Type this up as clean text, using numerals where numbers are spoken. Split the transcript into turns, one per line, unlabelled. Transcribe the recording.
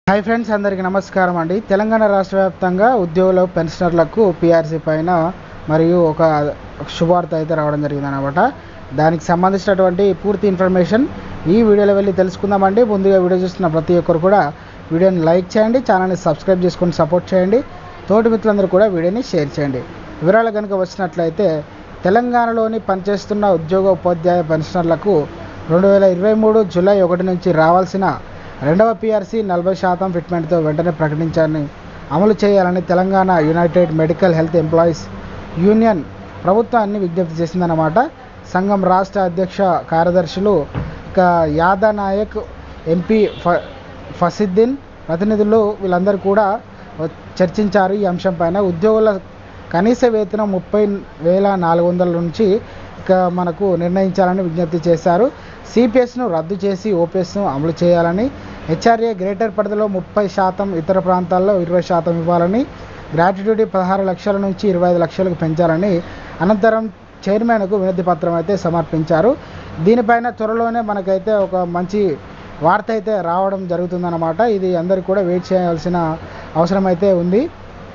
Hi friends, అందరికీ నమస్కారం అండి. తెలంగాణ రాష్ట్ర వ్యాప్తంగా ఉద్యోగుల పెన్షనర్లకు పీఆర్సీ పైన మరియు ఒక శుభవార్త అయితే రావడం జరిగిందనమాట. దానికి సంబంధించినటువంటి పూర్తి ఇన్ఫర్మేషన్ ఈ వీడియోలో వెళ్ళి తెలుసుకుందామండి. ముందుగా వీడియో చూస్తున్న ప్రతి ఒక్కరు కూడా వీడియోని లైక్ చేయండి, ఛానల్ని సబ్స్క్రైబ్ చేసుకొని సపోర్ట్ చేయండి, తోటి మిత్రులందరూ కూడా వీడియోని షేర్ చేయండి. వివరాలు కనుక వచ్చినట్లయితే, తెలంగాణలోని పనిచేస్తున్న ఉద్యోగ ఉపాధ్యాయ పెన్షనర్లకు 2023 జూలై 1 నుంచి రావాల్సిన రెండవ పీఆర్సీ 40% ఫిట్మెంట్తో వెంటనే ప్రకటించాలని అమలు చేయాలని Telangana United medical health employees union ప్రభుత్వాన్ని విజ్ఞప్తి చేసిందన్నమాట. సంఘం రాష్ట్ర అధ్యక్ష కార్యదర్శులు యాదా నాయక్, ఎంపీ ఫసిద్దీన్ ప్రతినిధులు వీళ్ళందరూ కూడా చర్చించారు ఈ అంశంపైన. ఉద్యోగుల కనీస వేతనం 30,400 నుంచి మనకు నిర్ణయించాలని విజ్ఞప్తి చేశారు. సిపిఎస్ను రద్దు చేసి ఓపీఎస్ను అమలు చేయాలని, హెచ్ఆర్ఏ గ్రేటర్ పరిధిలో 30%, ఇతర ప్రాంతాల్లో 20% ఇవ్వాలని, గ్రాట్యుటీ 16 లక్షల నుంచి 25 లక్షలకు పెంచాలని అనంతరం చైర్మన్కు వినతి పత్రం అయితే సమర్పించారు. దీనిపైన త్వరలోనే మనకైతే ఒక మంచి వార్త అయితే రావడం జరుగుతుందన్నమాట. ఇది అందరికీ కూడా వెయిట్ చేయాల్సిన అవసరం అయితే ఉంది.